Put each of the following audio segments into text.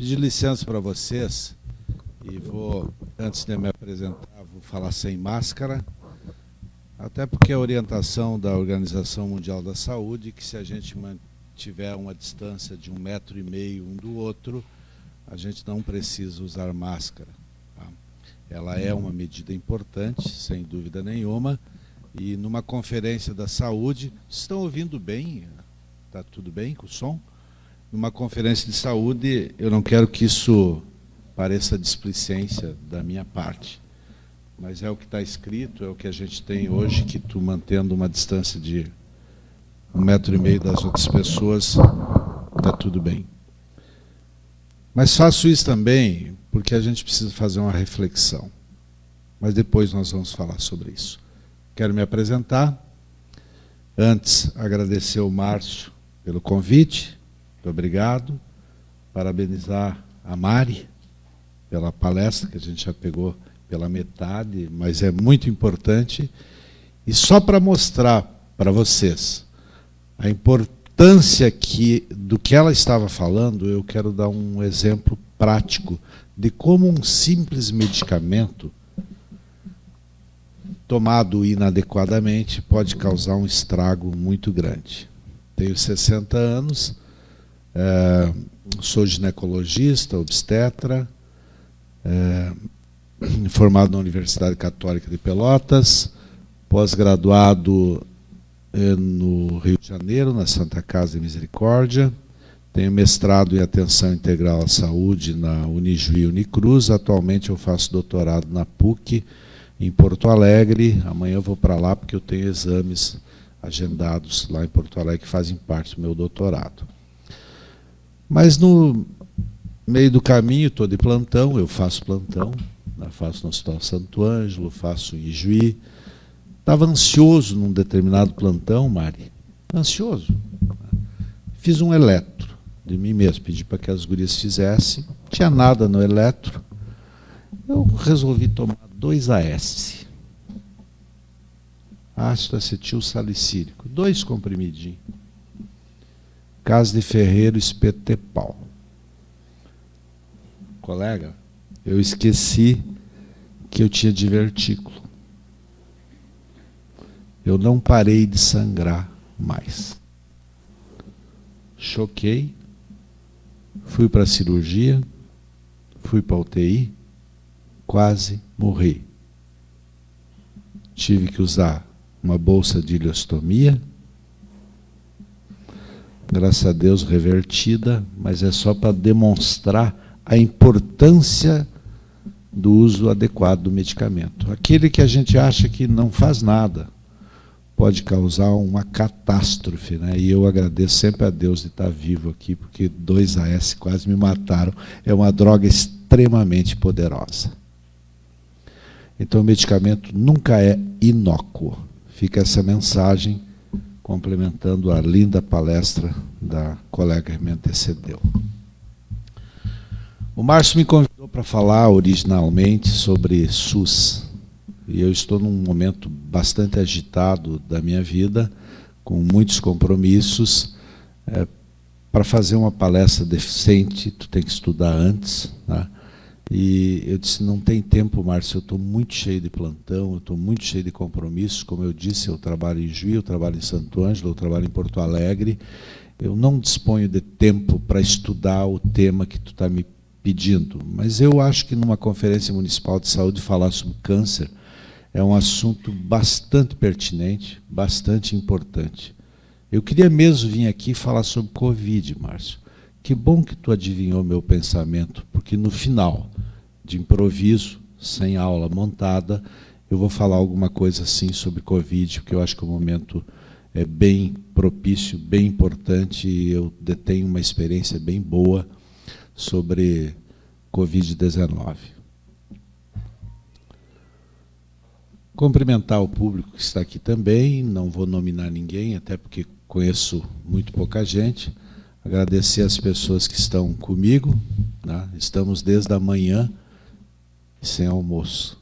Pedir licença para vocês e vou, antes de me apresentar, vou falar sem máscara, até porque a orientação da Organização Mundial da Saúde é que se a gente mantiver uma distância de 1,5 metro um do outro, a gente não precisa usar máscara. Tá? Ela é uma medida importante, sem dúvida nenhuma, e numa conferência da saúde, estão ouvindo bem? Está tudo bem com o som? Numa conferência de saúde, eu não quero que isso pareça displicência da minha parte, mas é o que está escrito, é o que a gente tem hoje, que tu mantendo uma distância de 1,5 metro das outras pessoas, está tudo bem. Mas faço isso também porque a gente precisa fazer uma reflexão, mas depois nós vamos falar sobre isso. Quero me apresentar, antes agradecer ao Márcio pelo convite, muito obrigado. Parabenizar a Mari pela palestra, que a gente já pegou pela metade, mas é muito importante. E só para mostrar para vocês a importância do que ela estava falando, eu quero dar um exemplo prático de como um simples medicamento tomado inadequadamente pode causar um estrago muito grande. Tenho 60 anos, sou ginecologista, obstetra, formado na Universidade Católica de Pelotas, pós-graduado no Rio de Janeiro, na Santa Casa de Misericórdia, tenho mestrado em Atenção Integral à Saúde na Unijuí e Unicruz, atualmente eu faço doutorado na PUC, em Porto Alegre. Amanhã eu vou para lá porque eu tenho exames agendados lá em Porto Alegre que fazem parte do meu doutorado. Mas no meio do caminho, estou de plantão, eu faço plantão, faço no Hospital Santo Ângelo, faço em Ijuí. Estava ansioso num determinado plantão, Mari, ansioso. Fiz um eletro de mim mesmo, pedi para que as gurias fizessem, não tinha nada no eletro, eu resolvi tomar 2 AS, ácido acetil salicílico, 2 comprimidinhos. Casa de Ferreiro, espeto de pau. Colega, eu esqueci que eu tinha divertículo. Eu não parei de sangrar mais. Choquei, fui para a cirurgia, fui para a UTI, quase morri. Tive que usar uma bolsa de ileostomia, graças a Deus revertida, mas é só para demonstrar a importância do uso adequado do medicamento. Aquele que a gente acha que não faz nada, pode causar uma catástrofe, né? E eu agradeço sempre a Deus de estar vivo aqui, porque 2 AS quase me mataram. É uma droga extremamente poderosa. Então o medicamento nunca é inócuo. Fica essa mensagem, complementando a linda palestra da colega que me antecedeu. O Márcio me convidou para falar originalmente sobre SUS. E eu estou num momento bastante agitado da minha vida, com muitos compromissos. Para fazer uma palestra decente, tu tem que estudar antes, tá? E eu disse, não tem tempo, Márcio, eu estou muito cheio de plantão, eu estou muito cheio de compromissos. Como eu disse, eu trabalho em Juí, eu trabalho em Santo Ângelo, eu trabalho em Porto Alegre. Eu não disponho de tempo para estudar o tema que tu está me pedindo. Mas eu acho que numa conferência municipal de saúde falar sobre câncer é um assunto bastante pertinente, bastante importante. Eu queria mesmo vir aqui falar sobre Covid, Márcio. Que bom que tu adivinhou meu pensamento, porque no final, de improviso, sem aula montada, eu vou falar alguma coisa assim sobre Covid, porque eu acho que o momento é bem propício, bem importante, e eu detenho uma experiência bem boa sobre Covid-19. Cumprimentar o público que está aqui também, não vou nominar ninguém, até porque conheço muito pouca gente. Agradecer as pessoas que estão comigo, né? Estamos desde a manhã sem almoço.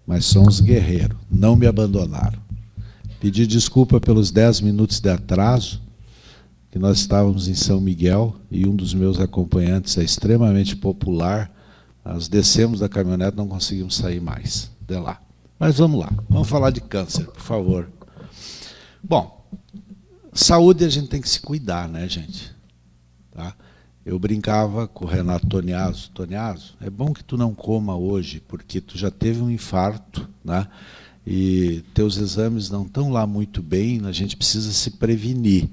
Mas são os guerreiros, não me abandonaram. Pedir desculpa pelos 10 minutos de atraso, que nós estávamos em São Miguel e um dos meus acompanhantes é extremamente popular. Nós descemos da caminhonete, não conseguimos sair mais de lá. Mas vamos lá, vamos falar de câncer, por favor. Bom, saúde a gente tem que se cuidar, né, gente? Tá? Eu brincava com o Renato Toniaso. Toniaso, é bom que tu não coma hoje, porque tu já teve um infarto, né? E teus exames não estão lá muito bem, a gente precisa se prevenir.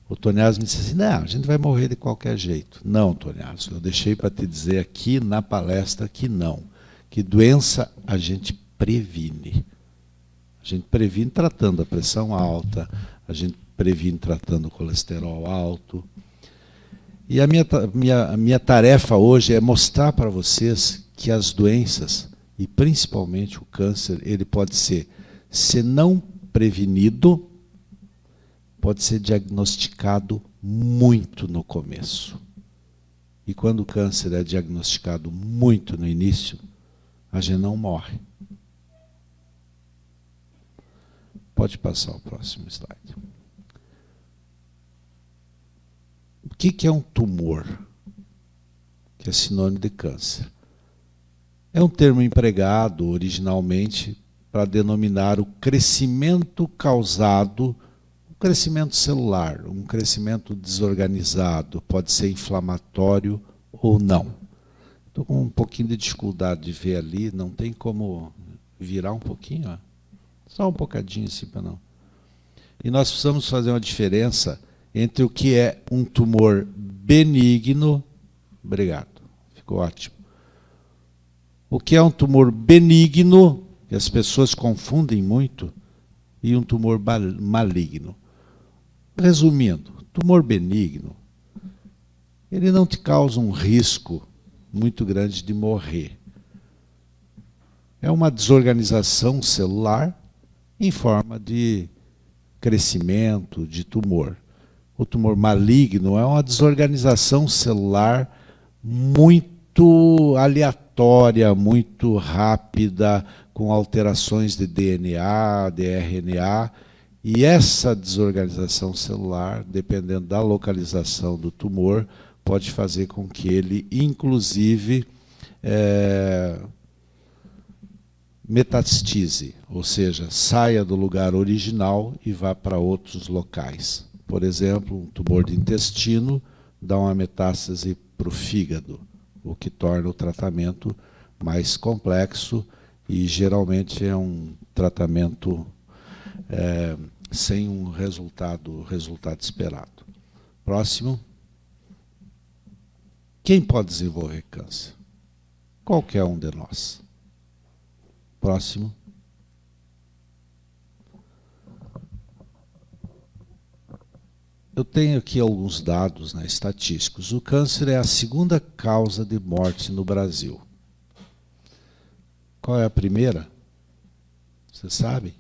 O Toniaso me disse assim, não, a gente vai morrer de qualquer jeito. Não, Toniaso, eu deixei para te dizer aqui na palestra que não. Que doença a gente previne. A gente previne tratando a pressão alta, a gente previne tratando o colesterol alto. E a minha tarefa hoje é mostrar para vocês que as doenças, e principalmente o câncer, ele pode ser, se não prevenido, pode ser diagnosticado muito no começo. E quando o câncer é diagnosticado muito no início, a gente não morre. Pode passar o próximo slide. O que é um tumor? Que é sinônimo de câncer. É um termo empregado originalmente para denominar o crescimento causado, um crescimento celular, um crescimento desorganizado, pode ser inflamatório ou não. Estou com um pouquinho de dificuldade de ver ali, não tem como virar um pouquinho, ó. Só um bocadinho assim para não. E nós precisamos fazer uma diferença entre o que é um tumor benigno, obrigado, ficou ótimo. O que é um tumor benigno, que as pessoas confundem muito, e um tumor maligno. Resumindo, tumor benigno, ele não te causa um risco muito grande de morrer. É uma desorganização celular em forma de crescimento, de tumor. O tumor maligno é uma desorganização celular muito aleatória, muito rápida, com alterações de DNA, de RNA, e essa desorganização celular, dependendo da localização do tumor, pode fazer com que ele, inclusive, metastize, ou seja, saia do lugar original e vá para outros locais. Por exemplo, um tumor de intestino dá uma metástase para o fígado, o que torna o tratamento mais complexo e geralmente é um tratamento sem um resultado esperado. Próximo. Quem pode desenvolver câncer? Qualquer um de nós. Próximo. Eu tenho aqui alguns dados, né, estatísticos. O câncer é a segunda causa de morte no Brasil. Qual é a primeira? Você sabe?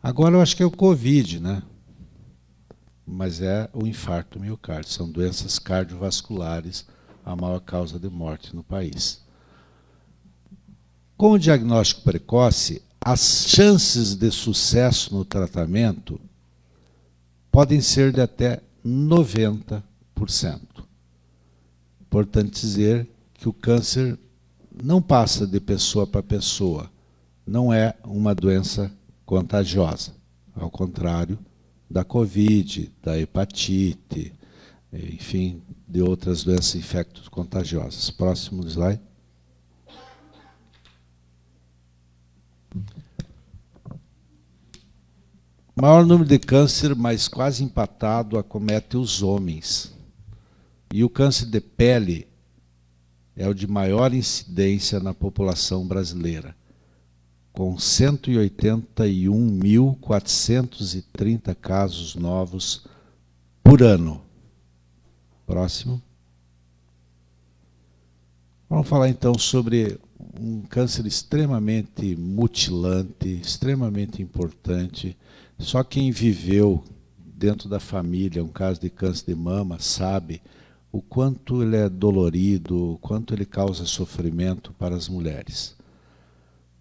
Agora eu acho que é o Covid, né? Mas é o infarto miocárdio. São doenças cardiovasculares, a maior causa de morte no país. Com o diagnóstico precoce, as chances de sucesso no tratamento podem ser de até 90%. Importante dizer que o câncer não passa de pessoa para pessoa, não é uma doença contagiosa, ao contrário da Covid, da hepatite, enfim, de outras doenças infecto-contagiosas. Próximo slide. O maior número de câncer, mas quase empatado, acomete os homens. E o câncer de pele é o de maior incidência na população brasileira, com 181.430 casos novos por ano. Próximo. Vamos falar então sobre um câncer extremamente mutilante, extremamente importante. Só quem viveu dentro da família um caso de câncer de mama sabe o quanto ele é dolorido, o quanto ele causa sofrimento para as mulheres.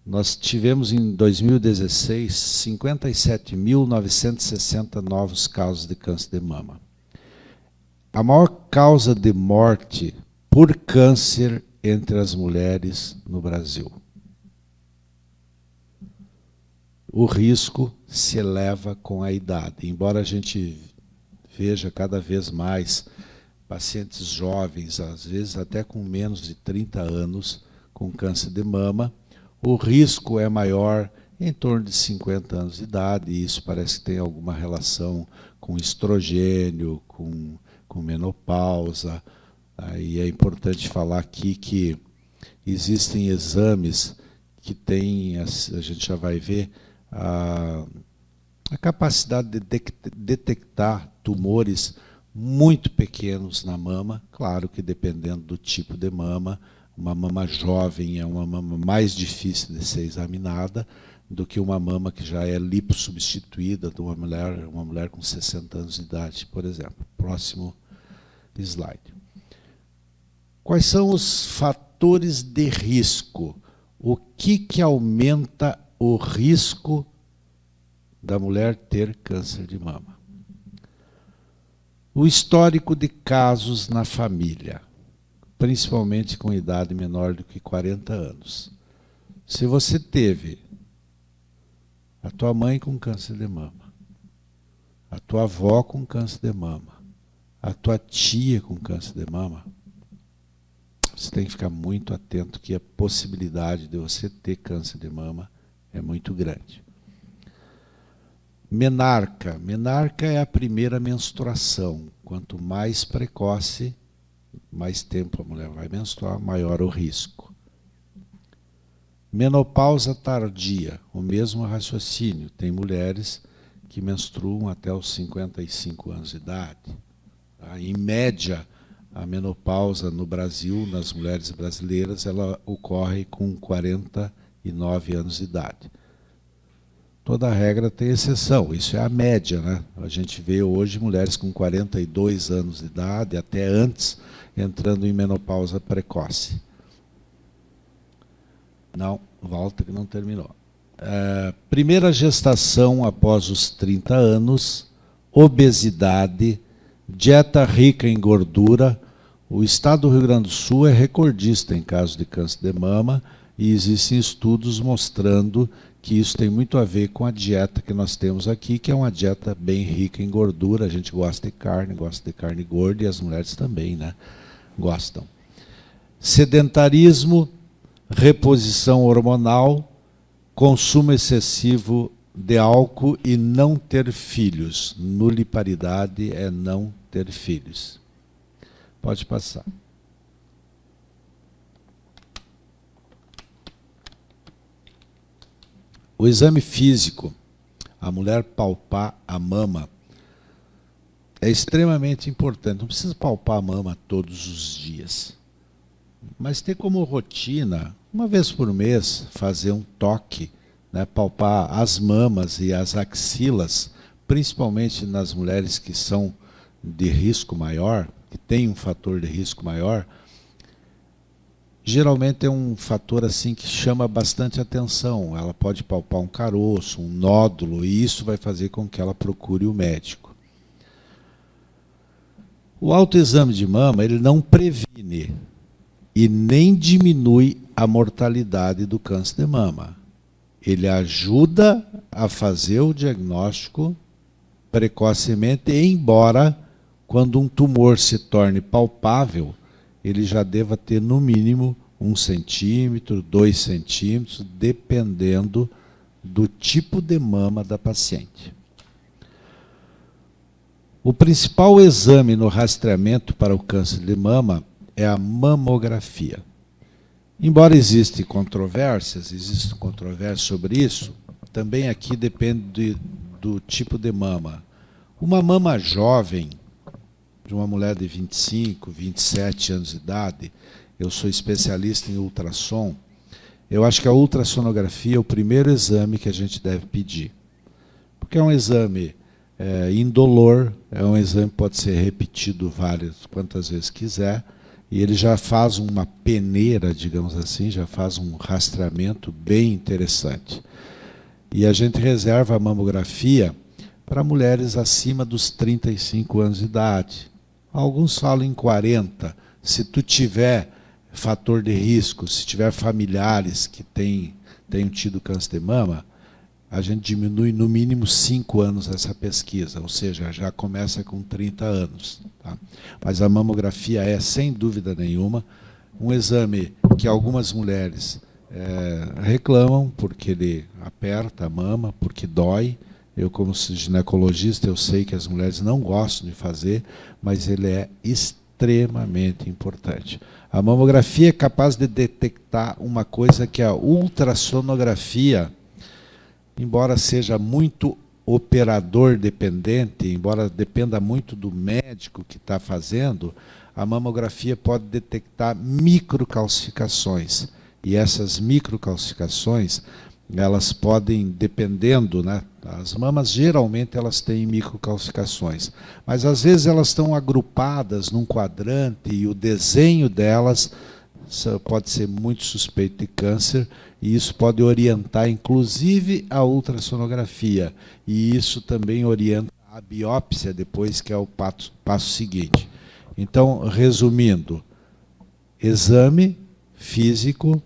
nós tivemos em 2016 57.960 novos casos de câncer de mama. A maior causa de morte por câncer entre as mulheres no Brasil. O risco se eleva com a idade, embora a gente veja cada vez mais pacientes jovens, às vezes até com menos de 30 anos, com câncer de mama, o risco é maior em torno de 50 anos de idade, e isso parece que tem alguma relação com estrogênio, com menopausa. E é importante falar aqui que existem exames que têm, a gente já vai ver, a capacidade de detectar tumores muito pequenos na mama, claro que dependendo do tipo de mama. Uma mama jovem é uma mama mais difícil de ser examinada do que uma mama que já é lipossubstituída de uma mulher com 60 anos de idade, por exemplo. Próximo slide. Quais são os fatores de risco? O que aumenta o risco da mulher ter câncer de mama? O histórico de casos na família, principalmente com idade menor do que 40 anos. Se você teve a tua mãe com câncer de mama, a tua avó com câncer de mama, a tua tia com câncer de mama, você tem que ficar muito atento que a possibilidade de você ter câncer de mama é muito grande. Menarca. Menarca é a primeira menstruação. Quanto mais precoce, mais tempo a mulher vai menstruar, maior o risco. Menopausa tardia, o mesmo raciocínio. Tem mulheres que menstruam até os 55 anos de idade. Tá? Em média, a menopausa no Brasil, nas mulheres brasileiras, ela ocorre com 49 anos de idade. Toda regra tem exceção, isso é a média, né? A gente vê hoje mulheres com 42 anos de idade, até antes, entrando em menopausa precoce. Não, volta que não terminou. Primeira gestação após os 30 anos, obesidade, dieta rica em gordura. O estado do Rio Grande do Sul é recordista em casos de câncer de mama e existem estudos mostrando que isso tem muito a ver com a dieta que nós temos aqui, que é uma dieta bem rica em gordura. A gente gosta de carne gorda, e as mulheres também, né? Gostam. Sedentarismo, reposição hormonal, consumo excessivo de álcool e não ter filhos. Nuliparidade é não ter filhos. Pode passar. O exame físico, a mulher palpar a mama, é extremamente importante. Não precisa palpar a mama todos os dias, mas ter como rotina, uma vez por mês, fazer um toque, né, palpar as mamas e as axilas, principalmente nas mulheres que são de risco maior, que têm um fator de risco maior. Geralmente é um fator assim que chama bastante atenção. Ela pode palpar um caroço, um nódulo, e isso vai fazer com que ela procure o médico. O autoexame de mama, ele não previne e nem diminui a mortalidade do câncer de mama. Ele ajuda a fazer o diagnóstico precocemente, embora quando um tumor se torne palpável, ele já deva ter no mínimo 1 centímetro, 2 centímetros, dependendo do tipo de mama da paciente. O principal exame no rastreamento para o câncer de mama é a mamografia. Embora existam controvérsias sobre isso, também aqui depende do tipo de mama. Uma mama jovem, de uma mulher de 25, 27 anos de idade, eu sou especialista em ultrassom, eu acho que a ultrassonografia é o primeiro exame que a gente deve pedir. Porque é um exame indolor, é um exame que pode ser repetido quantas vezes quiser, e ele já faz uma peneira, digamos assim, já faz um rastreamento bem interessante. E a gente reserva a mamografia para mulheres acima dos 35 anos de idade. Alguns falam em 40. Se tu tiver fator de risco, se tiver familiares que tenham tido câncer de mama, a gente diminui no mínimo 5 anos essa pesquisa, ou seja, já começa com 30 anos. Tá? Mas a mamografia é, sem dúvida nenhuma, um exame que algumas mulheres reclamam, porque ele aperta a mama, porque dói. Eu, como ginecologista, eu sei que as mulheres não gostam de fazer, mas ele é extremamente importante. A mamografia é capaz de detectar uma coisa que a ultrassonografia, embora seja muito operador dependente, embora dependa muito do médico que está fazendo, a mamografia pode detectar microcalcificações. E essas microcalcificações, elas podem, dependendo, né? As mamas geralmente elas têm microcalcificações, mas às vezes elas estão agrupadas num quadrante e o desenho delas pode ser muito suspeito de câncer, e isso pode orientar inclusive a ultrassonografia, e isso também orienta a biópsia depois, que é o passo seguinte. Então, resumindo, exame físico,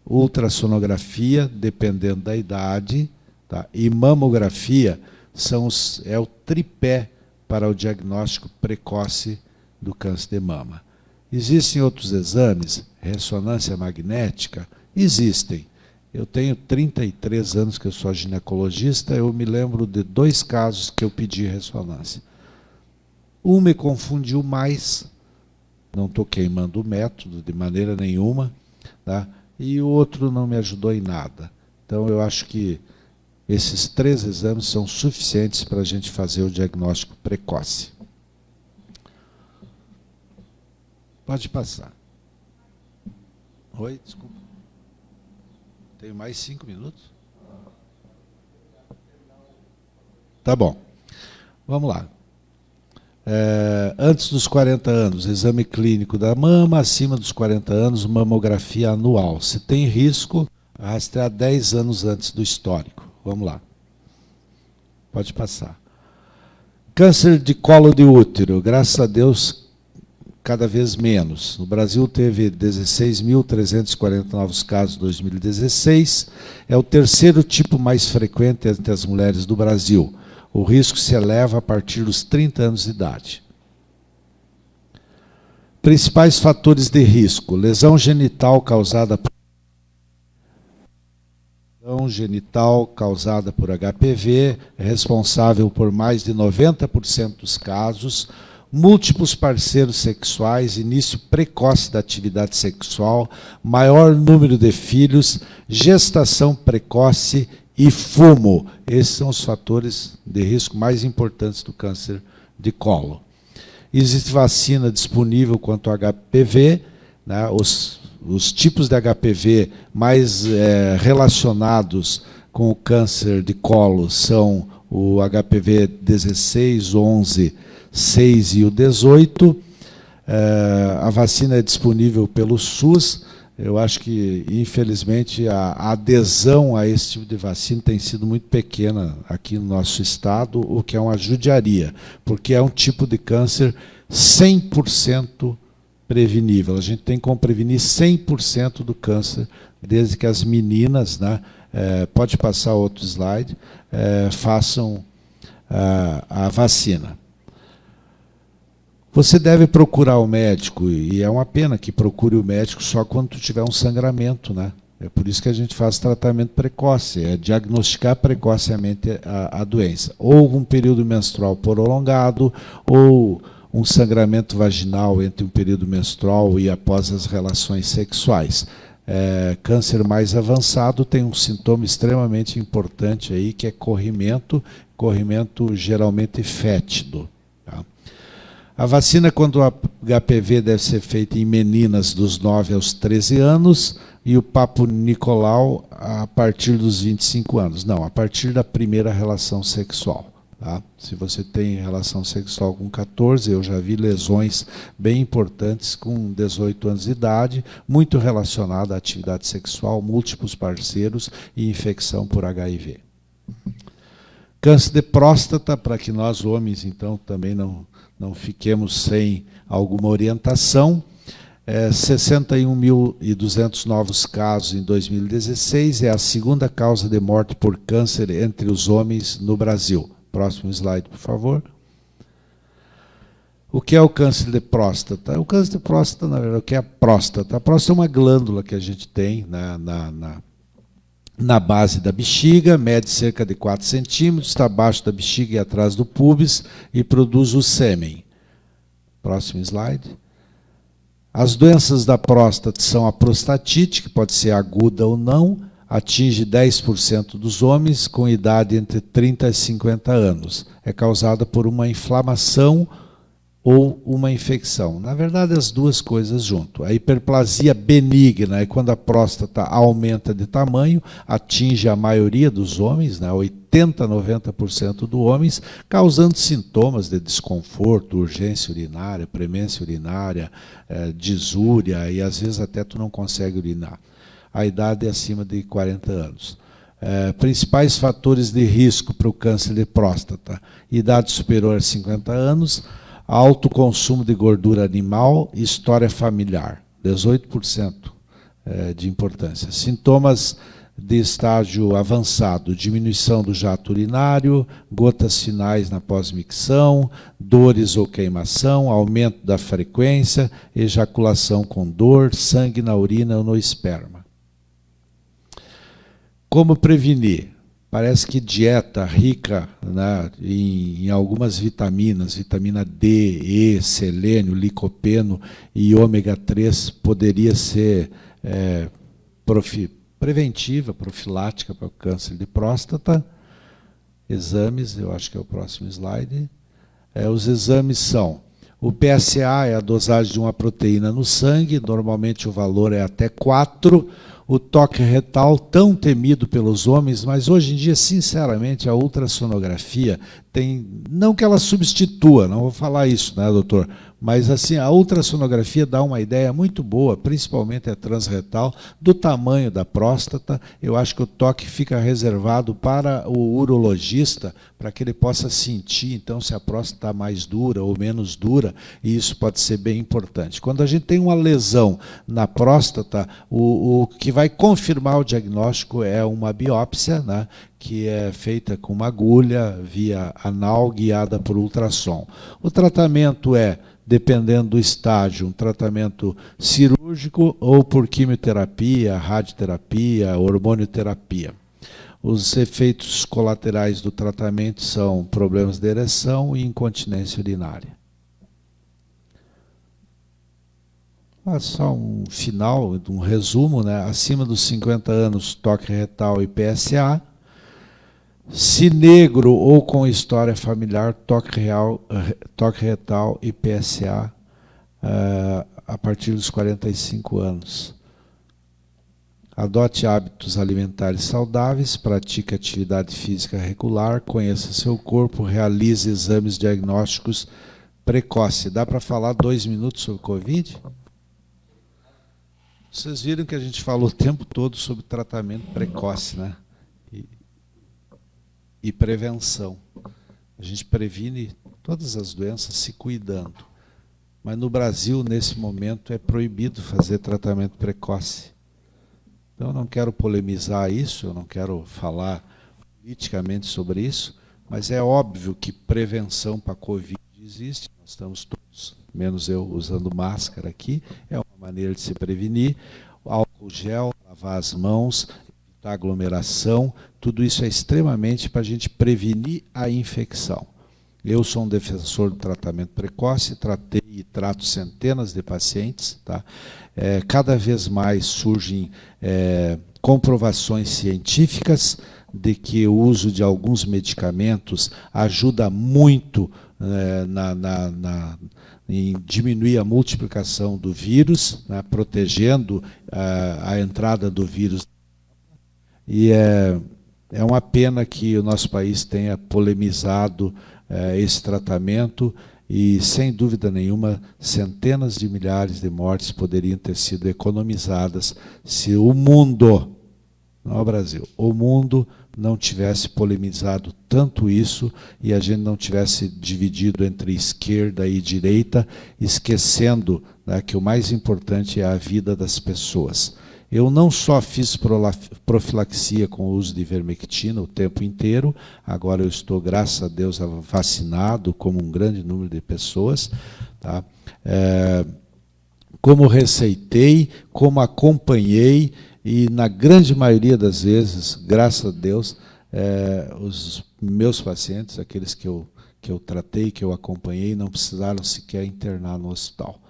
ultrassonografia, dependendo da idade, tá? E mamografia é o tripé para o diagnóstico precoce do câncer de mama. Existem outros exames, ressonância magnética? Existem. Eu tenho 33 anos que eu sou ginecologista, eu me lembro de 2 casos que eu pedi ressonância. Um me confundiu mais, não estou queimando o método de maneira nenhuma, tá? E o outro não me ajudou em nada. Então eu acho que esses 3 exames são suficientes para a gente fazer o diagnóstico precoce. Pode passar. Oi, desculpa. Tenho mais 5 minutos? Tá bom. Vamos lá. Antes dos 40 anos, exame clínico da mama; acima dos 40 anos, mamografia anual. Se tem risco, rastrear 10 anos antes do histórico. Vamos lá. Pode passar. Câncer de colo de útero, graças a Deus, cada vez menos. No Brasil teve 16.340 novos casos em 2016. É o 3º tipo mais frequente entre as mulheres do Brasil. O risco se eleva a partir dos 30 anos de idade. Principais fatores de risco: lesão genital causada por HPV, é responsável por mais de 90% dos casos; múltiplos parceiros sexuais, início precoce da atividade sexual, maior número de filhos, gestação precoce e fumo. Esses são os fatores de risco mais importantes do câncer de colo. Existe vacina disponível quanto ao HPV, né? Os tipos de HPV mais relacionados com o câncer de colo são o HPV 16, 11, 6 e o 18. A vacina é disponível pelo SUS. Eu acho que, infelizmente, a adesão a esse tipo de vacina tem sido muito pequena aqui no nosso estado, o que é uma judiaria, porque é um tipo de câncer 100% prevenível. A gente tem como prevenir 100% do câncer, desde que as meninas, né, pode passar outro slide, façam a vacina. Você deve procurar o médico, e é uma pena que procure o médico só quando tu tiver um sangramento, né? É por isso que a gente faz tratamento precoce, é diagnosticar precocemente a doença. Ou um período menstrual prolongado, ou um sangramento vaginal entre um período menstrual e após as relações sexuais. Câncer mais avançado tem um sintoma extremamente importante aí, que é corrimento geralmente fétido. A vacina contra o HPV deve ser feita em meninas dos 9 aos 13 anos e o Papo Nicolau a partir dos 25 anos. Não, a partir da primeira relação sexual. Tá? Se você tem relação sexual com 14, eu já vi lesões bem importantes com 18 anos de idade, muito relacionada à atividade sexual, múltiplos parceiros e infecção por HIV. Câncer de próstata, para que nós homens, então, também não fiquemos sem alguma orientação. 61.200 novos casos em 2016, é a segunda causa de morte por câncer entre os homens no Brasil. Próximo slide, por favor. O que é o câncer de próstata? O câncer de próstata, na verdade, o que é a próstata? A próstata é uma glândula que a gente tem na base da bexiga, mede cerca de 4 centímetros, está abaixo da bexiga e atrás do púbis e produz o sêmen. Próximo slide. As doenças da próstata são a prostatite, que pode ser aguda ou não, atinge 10% dos homens com idade entre 30 e 50 anos. É causada por uma inflamação ou uma infecção. Na verdade, as duas coisas junto. A hiperplasia benigna é quando a próstata aumenta de tamanho, atinge a maioria dos homens, 80, 90% dos homens, causando sintomas de desconforto, urgência urinária, premência urinária, disúria, e às vezes até tu não consegue urinar. A idade é acima de 40 anos. Principais fatores de risco para o câncer de próstata: idade superior a 50 anos, alto consumo de gordura animal e história familiar, 18% de importância. Sintomas de estágio avançado: diminuição do jato urinário, gotas finais na pós-micção, dores ou queimação, aumento da frequência, ejaculação com dor, sangue na urina ou no esperma. Como prevenir? Parece que dieta rica em algumas vitaminas, vitamina D, E, selênio, licopeno e ômega 3, poderia ser preventiva, profilática para o câncer de próstata. Exames, eu acho que é o próximo slide. Os exames são: o PSA é a dosagem de uma proteína no sangue, normalmente o valor é até 4. O toque retal, tão temido pelos homens, mas hoje em dia, sinceramente, a ultrassonografia tem, não que ela substitua, não vou falar isso, doutor? Mas assim, a ultrassonografia dá uma ideia muito boa, principalmente a transretal, do tamanho da próstata. Eu acho que o toque fica reservado para o urologista, para que ele possa sentir, então, se a próstata está mais dura ou menos dura, e isso pode ser bem importante. Quando a gente tem uma lesão na próstata, o que vai confirmar o diagnóstico é uma biópsia, que é feita com uma agulha via anal guiada por ultrassom. O tratamento é, dependendo do estágio, um tratamento cirúrgico ou por quimioterapia, radioterapia, hormonioterapia. Os efeitos colaterais do tratamento são problemas de ereção e incontinência urinária. Só um final, um resumo, acima dos 50 anos, toque retal e PSA. Se negro ou com história familiar, toque retal e PSA a partir dos 45 anos. Adote hábitos alimentares saudáveis, pratique atividade física regular, conheça seu corpo, realize exames diagnósticos precoces. Dá para falar 2 minutos sobre Covid? Vocês viram que a gente falou o tempo todo sobre tratamento precoce, e prevenção. A gente previne todas as doenças se cuidando. Mas no Brasil, nesse momento, é proibido fazer tratamento precoce. Então, eu não quero polemizar isso, eu não quero falar politicamente sobre isso, mas é óbvio que prevenção para a Covid existe. Nós estamos todos, menos eu, usando máscara aqui. É uma maneira de se prevenir. O álcool gel, lavar as mãos, evitar aglomeração, tudo isso é extremamente para a gente prevenir a infecção. Eu sou um defensor do tratamento precoce, tratei e trato centenas de pacientes. Cada vez mais surgem comprovações científicas de que o uso de alguns medicamentos ajuda muito em diminuir a multiplicação do vírus, protegendo a entrada do vírus. E É uma pena que o nosso país tenha polemizado esse tratamento e, sem dúvida nenhuma, centenas de milhares de mortes poderiam ter sido economizadas se o mundo, não o Brasil, o mundo não tivesse polemizado tanto isso e a gente não tivesse dividido entre esquerda e direita, esquecendo, né, que o mais importante é a vida das pessoas. Eu não só fiz profilaxia com o uso de ivermectina o tempo inteiro, agora eu estou, graças a Deus, vacinado como um grande número de pessoas, tá? Como receitei, como acompanhei, e na grande maioria das vezes, graças a Deus, os meus pacientes, aqueles que eu tratei, que eu acompanhei, não precisaram sequer internar no hospital.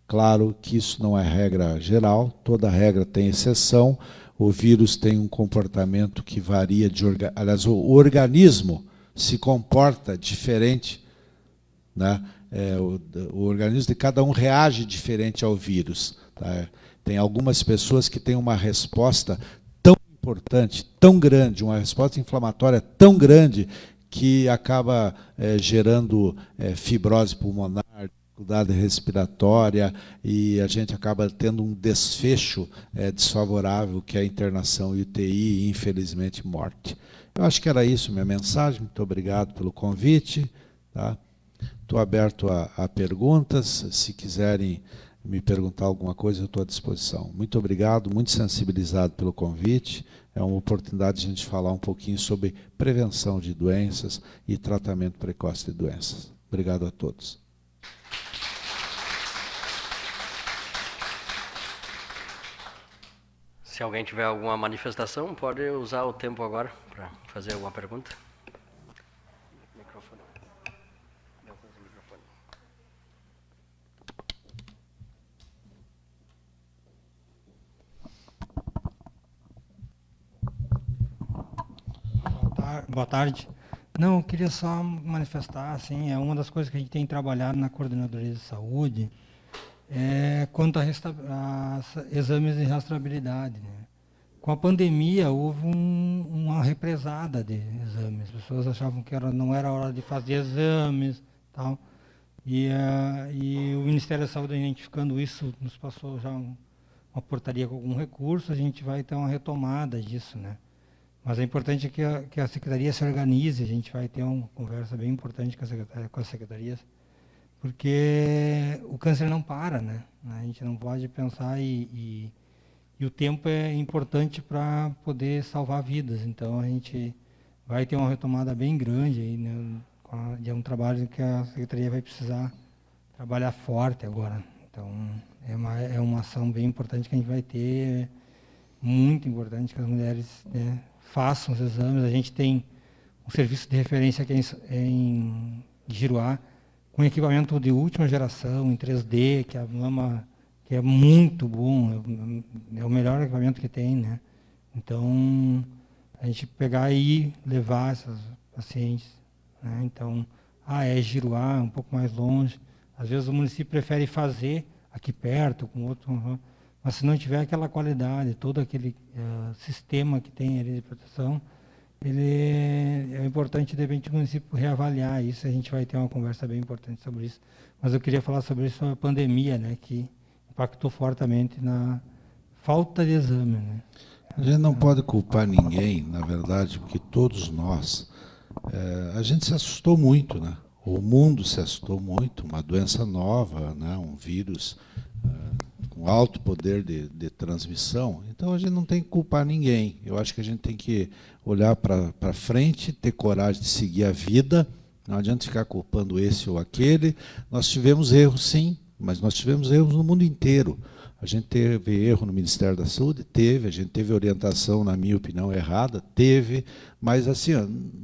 Claro que isso não é regra geral, toda regra tem exceção, o vírus tem um comportamento que varia aliás, o organismo se comporta diferente, né? O organismo de cada um reage diferente ao vírus, tá? Tem algumas pessoas que têm uma resposta tão importante, tão grande, uma resposta inflamatória tão grande, que acaba gerando fibrose pulmonar, dificuldade respiratória, e a gente acaba tendo um desfecho desfavorável, que é a internação em UTI e, infelizmente, morte. Eu acho que era isso minha mensagem. Muito obrigado pelo convite. Tá? Estou aberto a perguntas. Se quiserem me perguntar alguma coisa, eu estou à disposição. Muito obrigado, muito sensibilizado pelo convite. É uma oportunidade de a gente falar um pouquinho sobre prevenção de doenças e tratamento precoce de doenças. Obrigado a todos. Se alguém tiver alguma manifestação, pode usar o tempo agora para fazer alguma pergunta. Microfone. Boa tarde. Não, eu queria só manifestar, assim, uma das coisas que a gente tem trabalhado na Coordenadoria de Saúde quanto a exames de rastreabilidade, né? Com a pandemia, houve uma represada de exames. As pessoas achavam que não era hora de fazer exames, tal. E o Ministério da Saúde, identificando isso, nos passou já uma portaria com algum recurso. A gente vai ter uma retomada disso, né? Mas é importante que a Secretaria se organize. A gente vai ter uma conversa bem importante com as secretarias, porque o câncer não para, né? A gente não pode pensar e o tempo é importante para poder salvar vidas. Então, a gente vai ter uma retomada bem grande aí, né? É um trabalho que a Secretaria vai precisar trabalhar forte agora. Então, é uma ação bem importante que a gente vai ter, muito importante que as mulheres, né, façam os exames. A gente tem um serviço de referência aqui em Giruá, com equipamento de última geração, em 3D, que a mama, que é muito bom, é o melhor equipamento que tem, né? Então, a gente pegar e levar essas pacientes, né? Então, é Giruá, um pouco mais longe. Às vezes o município prefere fazer aqui perto, com outro, mas se não tiver aquela qualidade, todo aquele sistema que tem ali de proteção, é importante, de repente, o município reavaliar isso. A gente vai ter uma conversa bem importante sobre isso. Mas eu queria falar sobre isso, sobre a pandemia, né, que impactou fortemente na falta de exame, né? A gente não pode culpar ninguém, na verdade, porque todos nós, a gente se assustou muito, né? O mundo se assustou muito, uma doença nova, né? Um vírus com alto poder de transmissão. Então a gente não tem que culpar ninguém. Eu acho que a gente tem que olhar para frente, ter coragem de seguir a vida. Não adianta ficar culpando esse ou aquele. Nós tivemos erros, sim, mas nós tivemos erros no mundo inteiro. A gente teve erro no Ministério da Saúde? Teve. A gente teve orientação, na minha opinião, errada? Teve. Mas, assim,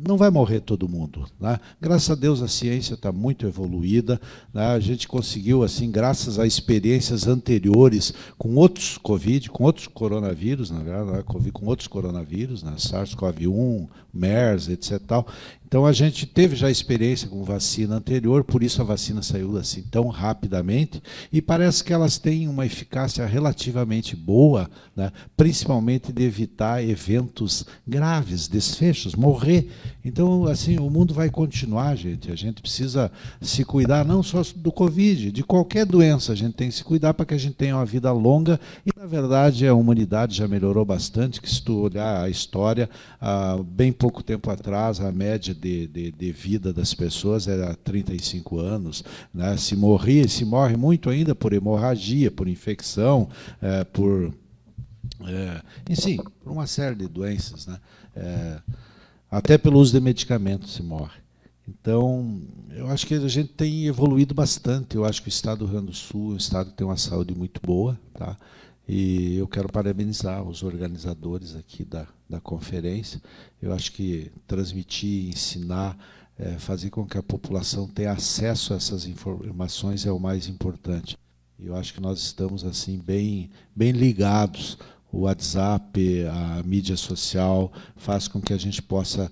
não vai morrer todo mundo, né? Graças a Deus, a ciência está muito evoluída, né? A gente conseguiu, assim, graças a experiências anteriores com outros Covid, com outros coronavírus, na verdade, com outros coronavírus, né? SARS-CoV-1, MERS, etc. Tal. Então, a gente teve já experiência com vacina anterior, por isso a vacina saiu assim tão rapidamente, e parece que elas têm uma eficácia relativamente boa, né? Principalmente de evitar eventos graves, desfechos desfechos, morrer. Então, assim, o mundo vai continuar, gente. A gente precisa se cuidar não só do Covid, de qualquer doença. A gente tem que se cuidar para que a gente tenha uma vida longa. E, na verdade, a humanidade já melhorou bastante, que se tu olhar a história, há bem pouco tempo atrás, a média de vida das pessoas era 35 anos. Né? Se morre muito ainda por hemorragia, por infecção, enfim, por uma série de doenças, né? Até pelo uso de medicamentos se morre. Então, eu acho que a gente tem evoluído bastante. Eu acho que o estado do Rio Grande do Sul é um estado que tem uma saúde muito boa, tá? E eu quero parabenizar os organizadores aqui da conferência. Eu acho que transmitir, ensinar, fazer com que a população tenha acesso a essas informações é o mais importante. Eu acho que nós estamos assim bem ligados. O WhatsApp, a mídia social, faz com que a gente possa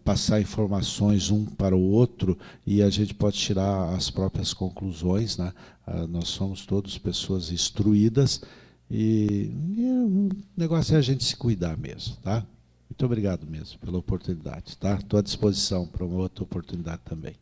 passar informações um para o outro e a gente pode tirar as próprias conclusões. Né? Nós somos todos pessoas instruídas e o negócio é a gente se cuidar mesmo. Tá? Muito obrigado mesmo pela oportunidade. Tá? Estou à disposição para uma outra oportunidade também.